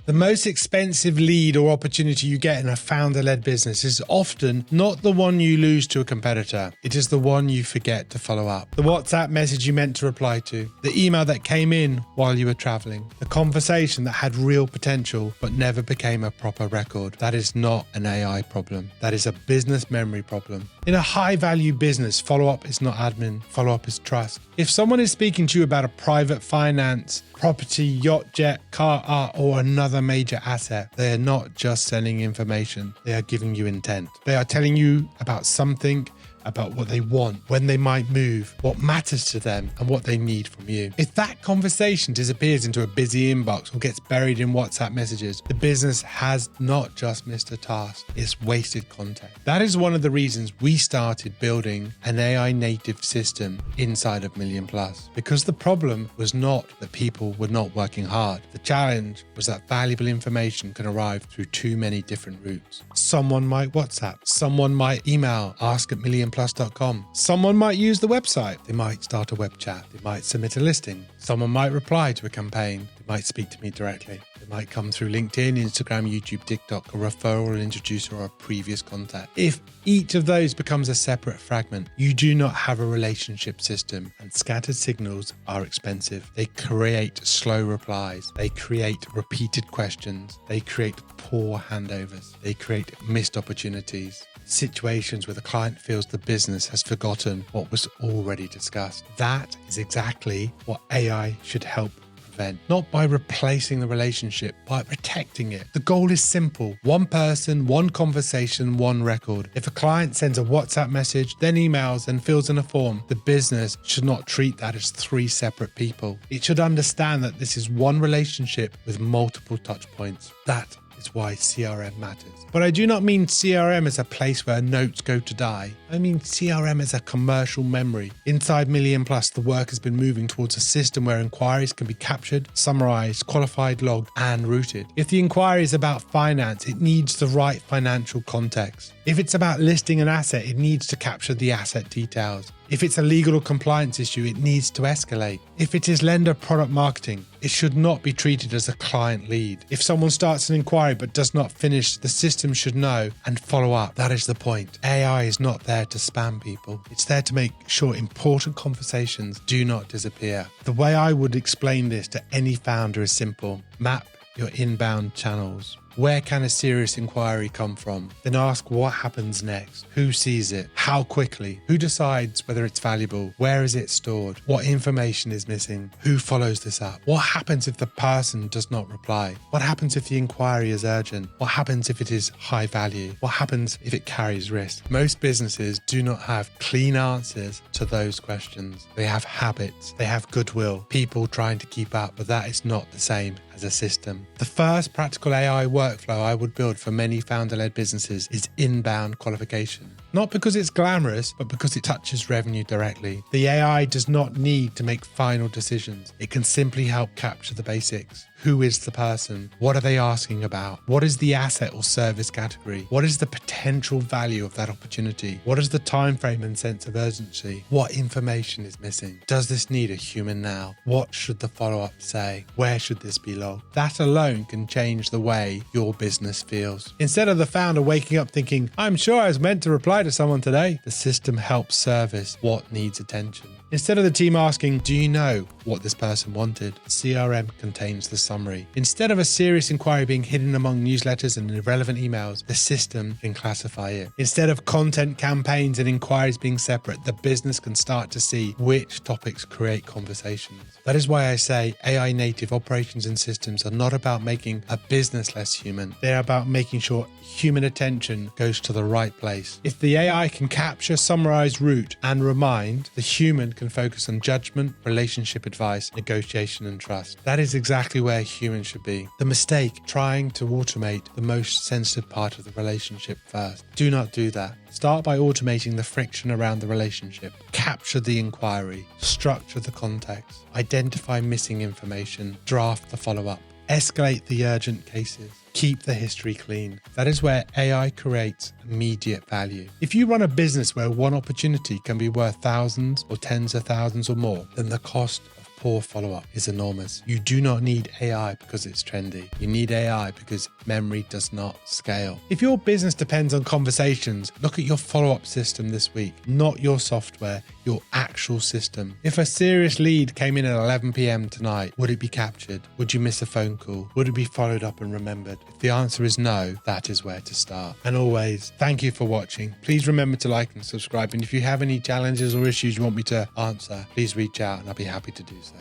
The most expensive lead or opportunity you get in a founder-led business is often not the one you lose to a competitor. It is the one you forget to follow up. The WhatsApp message you meant to reply to, the email that came in while you were traveling, the conversation that had real potential but never became a proper record. That is not an AI problem. That is a business memory problem. In a high-value business, follow-up is not admin. Follow-up is trust. If someone is speaking to you about a private finance, property, yacht, jet, car, art, or another major asset, they are not just selling information. They are giving you intent. They are telling you about something, about what they want, when they might move, what matters to them, and what they need from you. If that conversation disappears into a busy inbox or gets buried in WhatsApp messages, the business has not just missed a task, it's wasted content. That is one of the reasons we started building an AI native system inside of Million Plus, because the problem was not that people were not working hard. The challenge was that valuable information can arrive through too many different routes. Someone might WhatsApp, someone might email, ask@millionplus.com. Someone might use the website. They might start a web chat. They might submit a listing. Someone might reply to a campaign. They might speak to me directly. They might come through LinkedIn, Instagram, YouTube, TikTok, a referral, introducer, or a previous contact. If each of those becomes a separate fragment, you do not have a relationship system, and scattered signals are expensive. They create slow replies. They create repeated questions. They create poor handovers. They create missed opportunities. Situations where the client feels the business has forgotten what was already discussed. That is exactly what AI should help prevent. Not by replacing the relationship, by protecting it. The goal is simple. One person, one conversation, one record. If a client sends a WhatsApp message, then emails and fills in a form, the business should not treat that as three separate people. It should understand that this is one relationship with multiple touch points. That is why CRM matters. But I do not mean CRM as a place where notes go to die. I mean CRM as a commercial memory. Inside Million Plus, the work has been moving towards a system where inquiries can be captured, summarized, qualified, logged, and routed. If the inquiry is about finance, it needs the right financial context. If it's about listing an asset, it needs to capture the asset details. If it's a legal or compliance issue, it needs to escalate. If it is lender product marketing, it should not be treated as a client lead. If someone starts an inquiry but does not finish, the system should know and follow up. That is the point. AI is not there to spam people. It's there to make sure important conversations do not disappear. The way I would explain this to any founder is simple. Map your inbound channels. Where can a serious inquiry come from? Then ask what happens next. Who sees it? How quickly? Who decides whether it's valuable? Where is it stored? What information is missing? Who follows this up? What happens if the person does not reply? What happens if the inquiry is urgent? What happens if it is high value? What happens if it carries risk? Most businesses do not have clean answers to those questions. They have habits. They have goodwill. People trying to keep up, but that is not the same as a system. The first practical AI workflow I would build for many founder-led businesses is inbound qualification. Not because it's glamorous, but because it touches revenue directly. The AI does not need to make final decisions. It can simply help capture the basics. Who is the person? What are they asking about? What is the asset or service category? What is the potential value of that opportunity? What is the time frame and sense of urgency? What information is missing? Does this need a human now? What should the follow-up say? Where should this be logged? That alone can change the way your business feels. Instead of the founder waking up thinking, I'm sure I was meant to reply to someone today, the system helps service what needs attention. Instead of the team asking, do you know what this person wanted? CRM contains the summary. Instead of a serious inquiry being hidden among newsletters and irrelevant emails, the system can classify it. Instead of content campaigns and inquiries being separate, the business can start to see which topics create conversations. That is why I say AI native operations and systems are not about making a business less human. They're about making sure human attention goes to the right place. If the AI can capture, summarize, route, and remind, the human can focus on judgment, relationship advice, negotiation, and trust. That is exactly where humans should be. The mistake, trying to automate the most sensitive part of the relationship first. Do not do that. Start by automating the friction around the relationship. Capture the inquiry. Structure the context. Identify missing information. Draft the follow-up. Escalate the urgent cases. Keep the history clean. That is where AI creates immediate value. If you run a business where one opportunity can be worth thousands or tens of thousands or more, then the cost of poor follow-up is enormous. You do not need AI because it's trendy. You need AI because memory does not scale. If your business depends on conversations, look at your follow-up system this week, not your software, your actual system. If a serious lead came in at 11 p.m. tonight, would it be captured? Would you miss a phone call? Would it be followed up and remembered? If the answer is no, that is where to start. And always, thank you for watching. Please remember to like and subscribe. And if you have any challenges or issues you want me to answer, please reach out and I'll be happy to do so.